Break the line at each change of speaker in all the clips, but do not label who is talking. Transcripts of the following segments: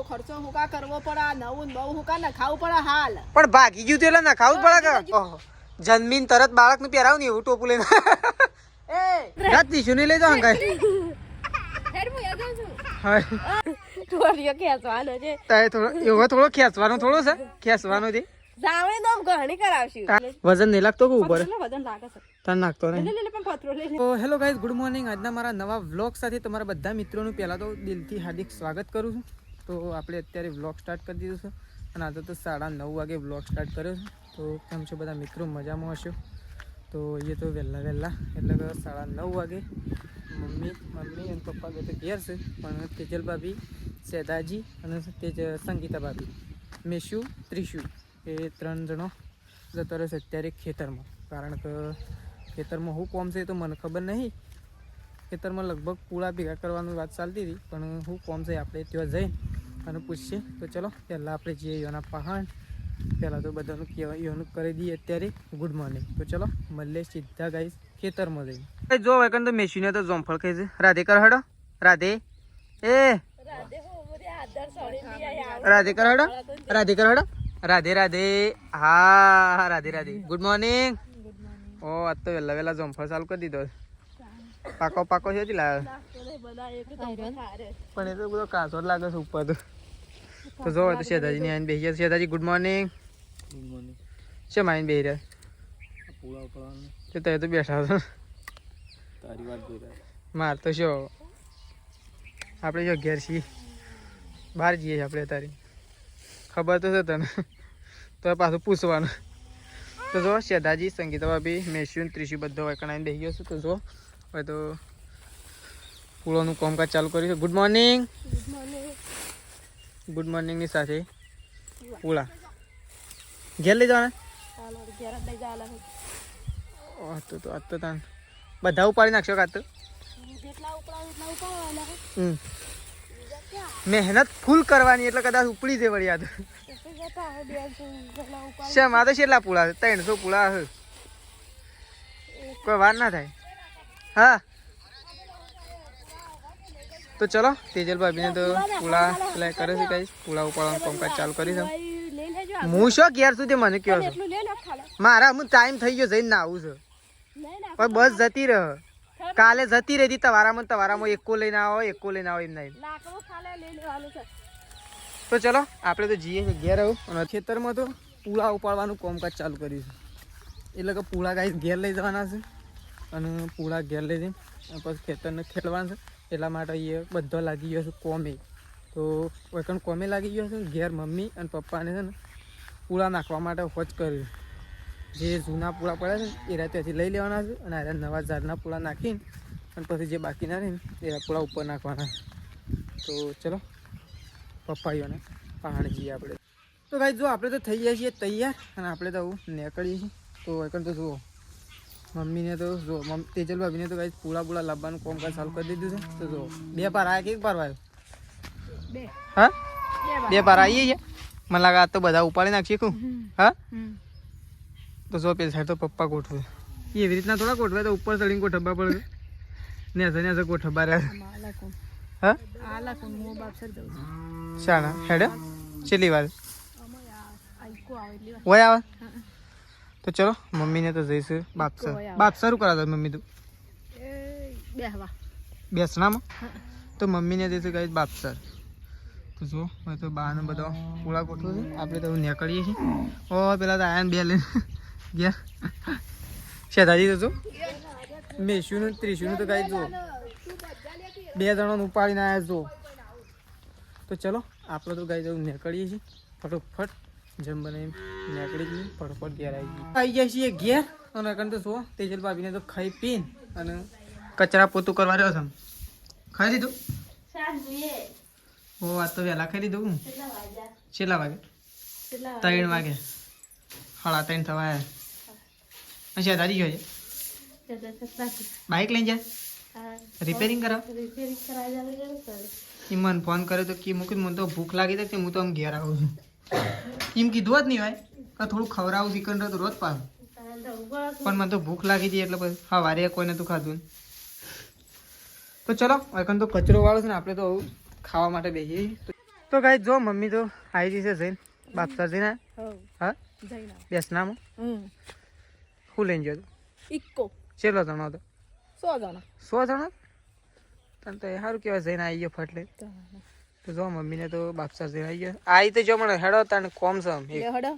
આટલો ખર્ચો હુકા કરવો પડે નવું બહુ હુકા ન ખાવું પડે હાલ
પણ ભાગી ગયું તો એટલે ના ખાવું પડે કે ઓહો જન્મીન તરત બાળક નું પહેરાવ ને એવું ટોપું લઈને એ રાત દીશું નહીં લઈ જાવ હંગાઈ
હેડ હું યાદ છું
હા
ટોરિયો ખેંચવાનો છે
તાય થોડો એવો થોડો ખેંચવાનો થોડો છે ખેંચવાનો છે
જાવણે તો ઘણી કરાવશું
વજન નહીં લાગતો કે ઉપર
વજન લાગે છે
તને નાખતો નહીં
લે પણ પથરો લે
તો હેલો ગાઈઝ ગુડ મોર્નિંગ આજના મારા નવા વ્લોગ સાથે તમારા બધા મિત્રોનું પહેલાં તો દિલથી હાર્દિક સ્વાગત કરું છું તો આપણે અત્યારે વ્લોગ સ્ટાર્ટ કરી દીધું છે અને આજે તો 9:30 વાગે વ્લોગ સ્ટાર્ટ કર્યો છે તો કેમ છે બધા મિત્રો મજામાં હશો તો એ તો વહેલા એટલે કે 9:30 વાગે મમ્મી અને પપ્પા તો ઘેર છે પણ તેજલ ભાભી સેદાજી અને સંગીતા ભાભી મેશુ ત્રિશુ એ 3 જણો જતો રહેશે અત્યારે ખેતરમાં કારણ કે ખેતરમાં શું કોમ છે તો મને ખબર નહીં ખેતરમાં લગભગ પૂળા ભેગા કરવાની વાત ચાલતી હતી પણ શું કોમ છે આપણે ત્યાં જઈને અને પૂછીએ તો ચલો પહેલાં આપણે જઈએ યોના પહાડ પહેલાં તો બધાનું યોનું કરી દઈએ અત્યારે ગુડ મોર્નિંગ તો ચલો મળીએ સીધા ગાઈસ ખેતરમાં જઈને જો એકન તો મેશીને તો જોમફળ ખાઈ છે રાધે કર હડો રાધે એ રાધે કર હડો રાધે કર હડો રાધે રાધે હા રાધે ગુડ મોર્નિંગ ઓ આજ તો વહેલા જોમફળ ચાલુ કરી દીધો પાકો છે જ લાવે પણ એ તો બધો કાચો જ લાગે છે ઉપર તો જો તો શેદાજી ની આઈને બેસી ગયા શેદાજી ગુડ મોર્નિંગ શેમ આઈને બેસી રહ્યા તે તો બેઠા છો માર તો શું આપણે જો ઘેર છીએ બહાર જઈએ આપણે તારી ખબર તો છે તને તો પાછું પૂછવાનું તો જો શેદાજી સંગીતા ભાભી મેશ્યુ ત્રિશુ બધો વૈકણાઈને બેસી ગયો છે તો જો હવે તો પૂળોનું કામકાજ ચાલુ કર્યું છે ગુડ મોર્નિંગની સાથે પૂળા ઘેર લઈ જવાના તો આજ તો તાન બધા ઉપાડી નાખશો કાં તો મહેનત ફૂલ કરવાની એટલે કદાચ ઉપડી જાય વળી યાદ શેમ આ તો કેટલા પૂળા છે 300 પૂળા હશે કોઈ વાર ના થાય હા તો ચલો તેજલ ભાભીને તો પૂળા પેલા કરે છે કઈ પૂળા ઉપાડવાનું કામકાજ ચાલુ કરી દઉં હું શું ઘેર સુધી મને કયો છો મારા હું ટાઈમ થઈ ગયો જઈને ના આવું છું પણ બસ જતી રહે કાલે જતી રહી તવારામાં એકો લઈને આવો એમ નહીં તો ચલો આપણે તો જઈએ છીએ ઘેર આવું અને ખેતરમાં તો પૂળા ઉપાડવાનું કામકાજ ચાલુ કર્યું છે એટલે કે પૂળા ગાઈ ઘેર લઈ જવાના છે અને પૂળા ઘેર લઈ જઈને પછી ખેતરને ખેડવાના છે એટલા માટે એ બધો લાગી ગયો છે કોમે તો વૈકણ કોમે લાગી ગયો છે ઘેર મમ્મી અને પપ્પાને છે ને પૂળા નાખવા માટે હોજ કર્યું જે જૂના પૂળા પડ્યા છે એ રાતે હજી લઈ લેવાના છે અને આ નવા ઝાડના પૂળા નાખીને અને પછી જે બાકી ના રહે ને એ પૂળા ઉપર નાખવાના તો ચલો પપ્પાઈઓને પહાડ જઈએ આપણે તો ભાઈ જો આપણે તો થઈ ગયા છીએ તૈયાર અને આપણે તો આવું નીકળીએ છીએ તો વૈકણ તો જુઓ મમ્મીને તો જો તેજલ ભાભીને તો કઈ પૂળા લાવવાનું કામકાજ ચાલુ કરી દીધું છે તો જો 2 પાર આવ્યા કે 1 પાર આવ્યો 2 હા 2 પાર આવીએ છે મને લાગે આ તો બધા ઉપાડી નાખીએ કું હા તો જો પેલી સાઈડ તો પપ્પા ગોઠવે એવી રીતના થોડા ગોઠવે તો ઉપર ચડીને ગોઠવવા પડે ને ગોઠવવા રહ્યા હા શાના હેડ છેલ્લી વાર ઓય આવે તો ચલો મમ્મીને તો જઈશું બાપસર કરા મમ્મી તું બેસણામાં તો મમ્મીને જઈશું કઈ બાપસર તો જો તો બહારનો બધો પૂળા ગોઠવો છે આપણે તો નીકળીએ છીએ ઓ પેલા તો આયા 2 લઈને ગયા શેદાજી તો જો મેશુનું ત્રિશુનું તો કઈ જો 2 જણોને ઉપાડીને આવ્યા જો તો ચલો આપણે તો ગાઈ જવું નીકળીએ છીએ ફટોફટ જેમ બને નીકળી જઈએ ફટોફટ ઘેર આવી ગયા છીએ ઘેર અને કંઈ તો શું તેજલ ભાભીને તો ખાઈ પીને અને કચરા પોતું કરવા રહ્યો છે ખાઈ દીધું ઓ આ તો વહેલા ખાઈ દીધું કેટલા વાગે 3 વાગે 3:30 થવા આવ્યા અચ્છા દાદી ગયો છે બાઇક લઈને જાય રિપેરિંગ કરાવ મન ફોન કર્યો તો કે મૂકી મને તો ભૂખ લાગી તો હું તો આમ ઘેર આવું છું એમ કીધું જ નહીં હોય કે થોડું ખવડાવું ચિકન તો રોજ પાછું પણ મને તો ભૂખ લાગી હતી એટલે પછી સવારે કોઈને તું ખાધું તો ચલો এখন તો કચરો વાળો છે ને આપણે તો ખાવા માટે બેસીએ તો ગાઈસ જો મમ્મી તો આવી જશે જઈને બાપસર જઈને
હવ
હા
જઈને
બેસનામાં શું લઈને ગયો
ઇક્કો
ચેલો જણો હતો
100 જણા
100 જણો તને તો સારું કહેવાય જઈને આવી ગયો ફટ લઈ તો જો મમ્મીને તો બાપસર જઈને આવી ગયો આવી તો જો મને હેડો તને કોમ છે
લે હડો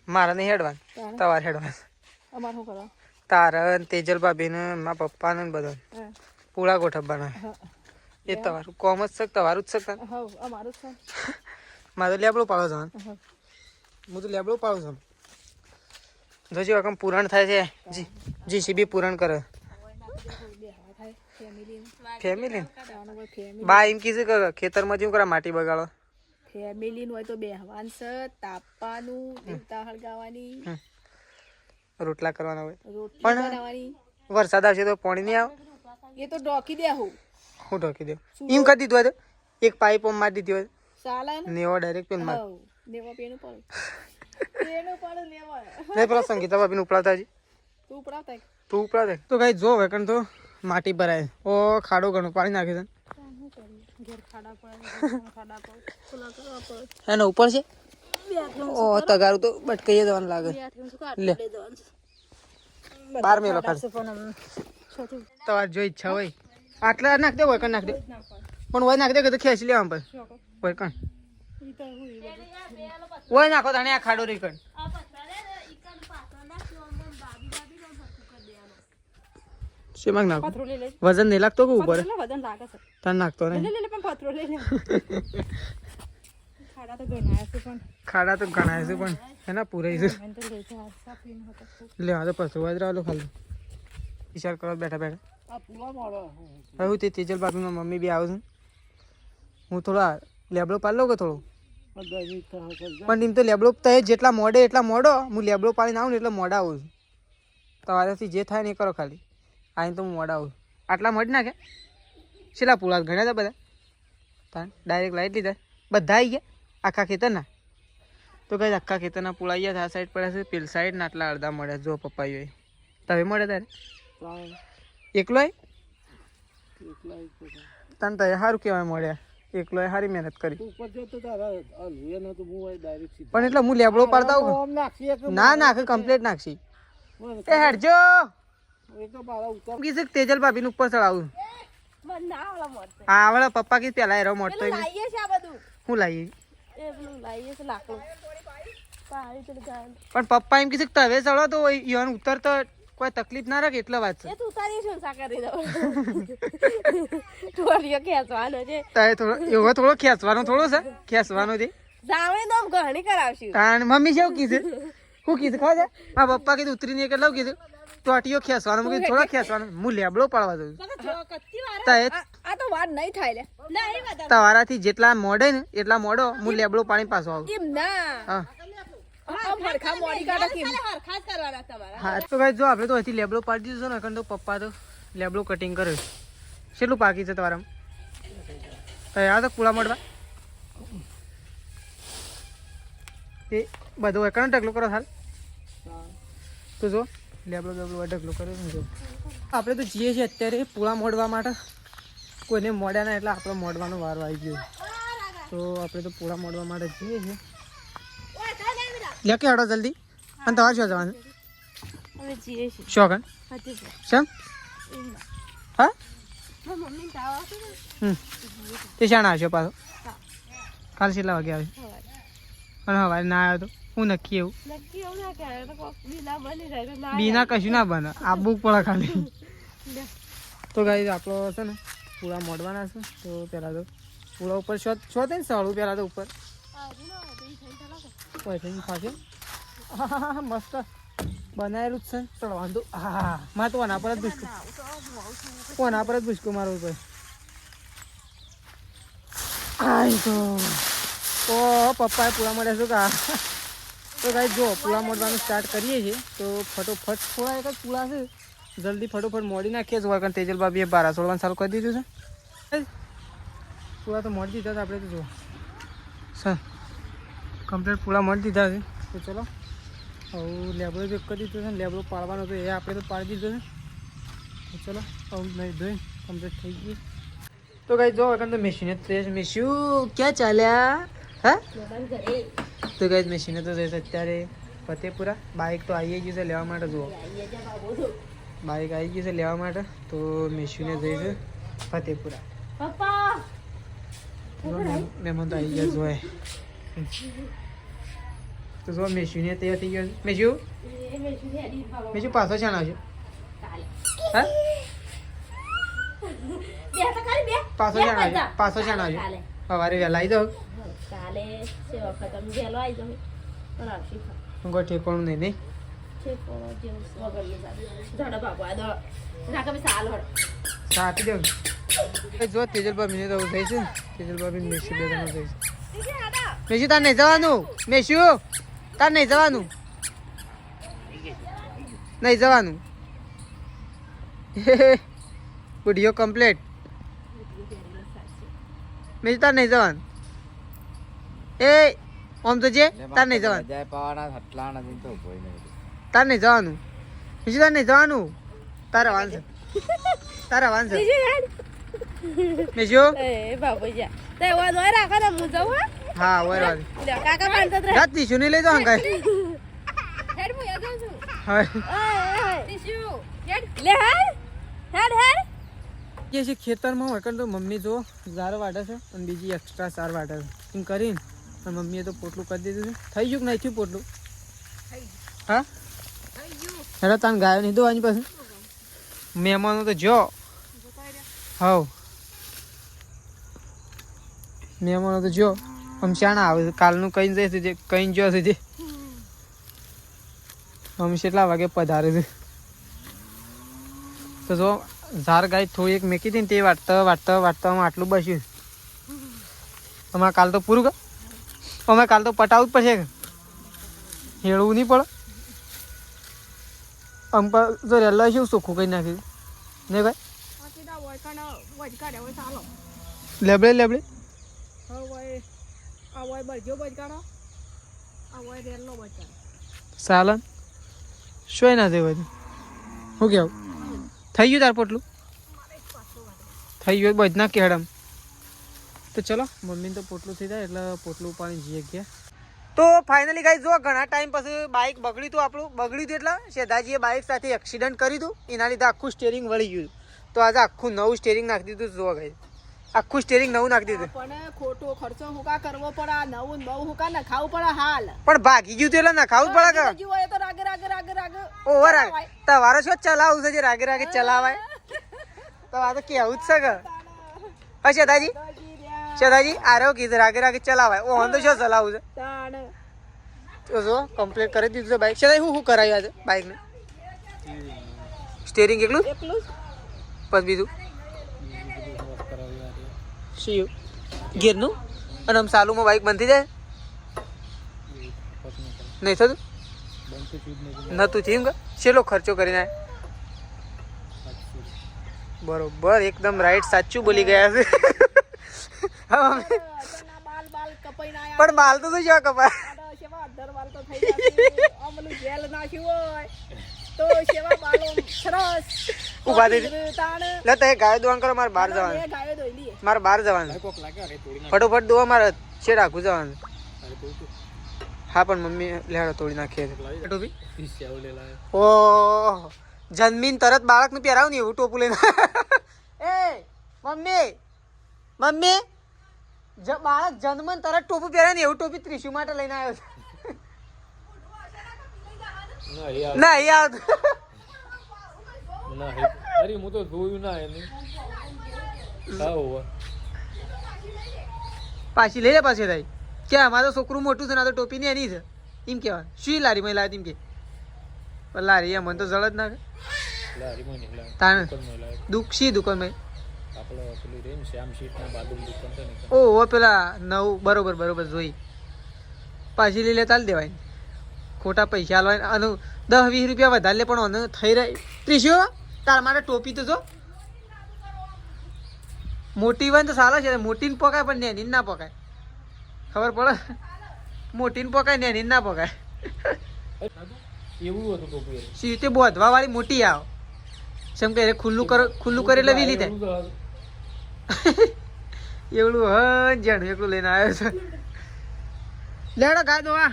મારા નહીં હેડવાન તમારે હેડવાન
અમાર શું કરો
તારા તેજલ ભાભી ને મારા પપ્પા ને બધા પૂળા ગોઠવવાના એ તમારું કોમ જ છે તમારું જ છે
હવ અમારું છે
મારે તો લેબડો પાડો છે હું તો લેબડો પાડું છું જોજો આમ પૂરણ થાય છે જીસીબી પૂરણ કરે ફેમિલી બા એમ કીધું કે ખેતરમાં જેવું કરે માટી બગાડો
ફેમિલી હોય તો બેહવાન છે તાપવાનું દેવતા હળગાવાની
રોટલા કરવાના હોય
રોટલી
પણ
બનાવવાની
વરસાદ આવશે તો પાણી નહીં આવે
એ તો ઢોકી દે હું
હું ઢોકી દઉં એમ કરી દીધું હોય તો એક પાઇપ મારી દીધી હોય
ચાલે ને
નેવો ડાયરેક્ટ પેન માર
નેવા પેનું પડે પેનું પડે નેવા
નહીં પેલા સંગીતા ભાભીને ઉપડાવતા હજી
તું ઉપડાવતા
તું ઉપડાવ દે તો કઈ જો વેકન તો માટી ભરાય ઓ ખાડો ઘણું પાણી નાખે છે
ઘેર ખાડા પડે ખાડા પડે ખુલ્લા કરવા પડે
એનો ઉપર છે ઓ તગારું તો બટકાઈ જવાનું લાગે લે 12 મેલો ખાલી તમારે જો ઈચ્છા હોય આટલા નાખ દે વૈકણ નાખ દે પણ હોય નાખ દે કે તો ખેંચી લેવા પર વૈકણ હોય નાખો તાણે આ ખાડો રહી કણ શેમાં નાખો વજન નહીં લાગતો કે ઉપર
વજન લાગે છે
તાર નાખતો નહીં
લે પણ પથરો લઈ લે ખાડા તો ગણાય છે પણ
ખાડા તો ગણાય છે પણ એના પૂરાઈ છે લે આ તો પથરો વાજરાલો ખાલી વિચાર કરો બેઠા બેઠા હવે તે તેજલ બાપીમાં મમ્મી બી આવું છું હું થોડા લેબડો પાડી લઉં કે થોડો પણ એમ તો લેબડો તો જેટલા મોડે એટલા મોડો હું લેબડો પાડીને આવું ને એટલે મોડા આવું છું તમારાથી જે થાય ને એ કરો ખાલી આવીને તો હું મોડા આવું આટલા મળી નાખે છેલ્લા પૂળા ઘણા હતા બધા તાન ડાયરેક્ટ લાઈટ લીધા બધા આવી ગયા આખા ખેતરના તો કઈ આખા ખેતરના પૂળા ગયા આ સાઈડ પડ્યા છે પેલી સાઈડ ને આટલા અડધા મળ્યા જો પપ્પા હોય તમે મળે તારે એકલો તને તો સારું કહેવાય મળ્યા એકલો સારી મહેનત કરી પણ એટલે હું લેબડો પાડતા હોઉં ના નાખે કમ્પ્લીટ નાખશી એ હેડજો કીધું તેજલ ભાભી ને ઉપર ચડાવું હા આવડે પપ્પા કીધું પેલા એરો મોટો હું લાવીએ પણ પપ્પા એમ કીધું તવે ચડો તો ઈવન ઉતર તો કોઈ તકલીફ ના રાખે એટલે વાત છે એવો થોડો ખેંચવાનો થોડો છે ખેંચવાનો છે મમ્મી છે કીધું શું કીધું ખબર છે મારા પપ્પા કીધું ઉતરીને કેટલા કીધું ટોટીઓ ખેંચવાનો કીધું થોડો ખેંચવાનો હું લેબડો પાડવા દઉં તમારાથી જેટલા મોડે ને એટલા મોડો હું લેબડો પાણી પાછો આવું હા તો ભાઈ જો આપણે તો અહીંથી લેબડો પાડી દીધો ને તો પપ્પા તો લેબડો કટિંગ કરે કેટલું પાકી છે તમારામાં આ તો કુળા મળવા એ બધો એકણ ઢગલો કરો હાલ તો જો લેબડો ઢગલો કરે જો આપણે તો જઈએ છીએ અત્યારે પૂળા મોડવા માટે કોઈને મોડ્યા ના એટલે આપણે મોડવાનો વારો આવી ગયો તો આપણે તો પૂળા મોડવા માટે જઈએ છીએ લે કે હડો જલ્દી અને તમારે શું જવાનું શોખન શેમ હા તે શાણા આવશો પાછો કાલ કેટલા વાગે આવે અને હવારે ના આવ્યો તો હું નક્કી એવું બીના કશું ના બને આબુ પડે ખાલી તો ગાઈ આપણો છે ને પૂરા મોડવાના છે તો પેલા તો પૂરા ઉપર શોધ ને સળું પેલા તો ઉપર ખાશે મસ્ત બનાવેલું જ છે ચલો વાંધો હા માં તો આના પર જ ભૂસકું મારું ઉપર આઈ તો ઓ પપ્પાએ પૂરા મળે શું કા તો ગાઈ જો પૂળા મોડવાનું સ્ટાર્ટ કરીએ છીએ તો ફટોફટ પૂળા એક જ પૂળા છે જલ્દી ફટોફટ મોડી નાખીએ છીએ કારણ તેજલ બાબીએ 12 સોળવાનું ચાલુ કરી દીધું છે પૂળા તો મોડી દીધા હતા આપણે તો જો સર કમ્પ્લીટ પૂળા મોડી દીધા છે તો ચલો હવે લેબડો જો કરી દીધો છે ને લેબડો પાડવાનો તો એ આપણે તો પાડી દીધો છે તો ચલો હવે નહીં ધોઈ કમ્પ્લીટ થઈ ગઈ તો કઈ જો વખત તો મેશીને મેશુ ક્યાં ચાલ્યા હા તો કઈ મેશીને તો જઈશ અત્યારે ફતેપુરા. બાઇક તો આવી ગયું છે લેવા માટે. જુઓ બાઇક આવી ગયું છે લેવા માટે. તો મેશીને જઈશ ફતેપુરા. મહેમાન તો આવી ગયા જોય. તો જો મેશીને તૈયાર થઈ ગયો. મેશુ પાછો છે આવશે હા પાછો છે આવશે. સવારે વહેલા આવી જાવ. કોઈ ઠેકોણું નહીં નહીં. આપી દઉં જો તેજલ ભાભી ને તો થઈ છે. તેજલ ભાભી મેશુ બે જણા થઈ છે. મેશુ તાર નહીં જવાનું. મેશુ તાર નહીં જવાનું. નહીં જવાનું. Video complete. મેશુ તાર નહીં જવાનું. એ આમ તો જે તાર નહીં જવાનું. તાર નહીં જવાનું. મેશુ તાર નહીં જવાનું. તારા વાંચે તારા વાંચે મેશુ હા ઓય રાત ટીશુ નહીં લઈ જાવ કાંઈ. જે છે ખેતરમાં હોય તો મમ્મી જો ઝાર વાટે છે અને બીજી એક્સ્ટ્રા સાર વાટે છે. એમ કરીને મમ્મીએ તો પોટલું કરી દીધું છે. થઈ ગયું કે નહીં થયું પોટલું? હા હેડો તાન ગાયો નહીં દોવાની પાસે. મહેમાનો તો જો હવ મહેમાનો તો જો આમ શાણા આવે છે. કાલનું કઈ જઈશું જે કઈ જો છે અમે કેટલા વાગે પધારે છે. તો જો ઝાર ગાય થોડી એક મેકી હતી ને તે વાટતા વાટતા વાટતા આટલું બસ્યું. અમારે કાલ તો પૂરું અમે કાલ તો પટાવવું જ પડશે. હેળવું નહીં પડે. આમ પર જો રેલા શું ચોખ્ખું કરી નાખ્યું નહીં ભાઈ. લેબડે લેબડે સાલન શું ના થયું બધું. શું કેવું થઈ ગયું તાર પોટલું? થઈ ગયું બધ ના કેડમ. તો ચલો મમ્મીને તો પોટલું થઈ જાય એટલે પોટલું ઉપાડી જઈએ ગયા. તો ફાઇનલી ગાઈસ જો ઘણા ટાઈમ પછી બાઇક બગડ્યું હતું. આપણું બગડ્યું હતું એટલે શેધાજીએ બાઇક સાથે એક્સિડન્ટ કર્યું હતું. એના લીધે આખું સ્ટેરિંગ વળી ગયું. તો આજે આખું નવું સ્ટેરિંગ નાખી દીધું. જો ગાઈસ આખું સ્ટેરિંગ નવું નાખી દીધું.
પણ ખોટો ખર્ચો હુકા કરવો પડે. નવું બહુ હુકા ના ખાવું પડે. હાલ
પણ ભાગી ગયું તો એટલે ના ખાવું પડે કે
તો રાગે રાગે રાગે રાગે
ઓવર તમારો શું ચલાવું છે જે રાગે રાગે ચલાવાય. તો આ તો કેવું જ છે કે હા શેધાજી શેધાજી આરો કીધું રાગે રાગે ચલાવાય. ઓ તો શું ચલાવું છે. તો જો કમ્પ્લીટ કરી દીધું છે બાઇક. શેધાજી શું કરાવ્યું આજે બાઇકને? સ્ટેરિંગ એકલું પછી બીજું શું ગેરનું અને આમ સાલુમાં બાઇક બંધ થઈ જાય નહીં થતું નતું થયું કે છેલ્લો ખર્ચો કરીને બરોબર એકદમ રાઈટ સાચું બોલી ગયા છે. પણ બાલ તો શું કપાય ઉભા થઈ લે તો ગાયો દોવાનું કરો. મારે બહાર જવાનું. મારે બહાર જવાનું ફટોફટ દોવા મારે છે રાખું જવાનું. હા પણ મમ્મી લેહાડો તોડી નાખીએ. ઓ જન્મીન તરત બાળકનું પહેરાવ ને એવું ટોપું લઈને. એ મમ્મી મમ્મી બાળક જન્મન તરત ટોપું પહેરાય ને એવું ટોપી ત્રિશુ માટે લઈને આવ્યો છે. નહીં આવતું.
હું તો જોયું ના એને
પાછી લઈ લે પાછી થાય કે અમારું છોકરું મોટું છે ને તો ટોપી ની એની છે એમ કેવા. શું લારી માં લાવી એમ કે લારી એમ મને તો જળ જ ના તાણ દુઃખ શી દુકાન ઓહો પેલા નવું બરોબર બરોબર જોઈ પાછી લઈ લે તાલ દેવાય. ખોટા પૈસા હાલવાય અને 10-20 રૂપિયા વધારે લે પણ થઈ રહી. ત્રીસો તાર માટે ટોપી તો જો મોટી હોય ને તો સારા છે. મોટી ને પકાય પણ નેની ના પકાય. ખબર પડે મોટી ને પકાય નેની ના પકાય.
એવું હતું ટોપી
સીતે બોધવા વાળી મોટી આવ જેમ કે ખુલ્લું કરે એટલે વીલી થાય. એવડું જાણું એકલું લઈને આવ્યો છે. લેવડો ગાય દો આ.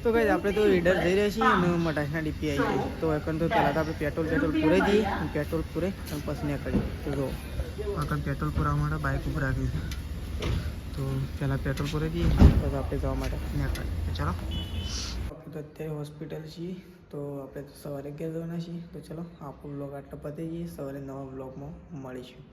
તો ગાઈસ આપણે તો રીડર જઈ રહ્યા છીએ અને મટાસના ડીપી આવી ગઈ. તો એકન તો પહેલાં તો આપણે પેટ્રોલ પૂરાઈ દઈએ. પેટ્રોલ પૂરે અને પછી નીકળીએ. તો જો આગળ પેટ્રોલ પૂરાવા માટે બાઇક ઉપર રાખી છે. તો પહેલાં પેટ્રોલ પૂરાઈ દઈએ પછી આપણે જવા માટે નીકળીએ. તો ચલો આપણે તો અત્યારે હોસ્પિટલ છીએ. તો આપણે તો સવારે 11 જવાના છીએ. તો ચલો આપણો બ્લોગ આટલો પતી જઈએ. સવારે નવા બ્લોગમાં મળીશું.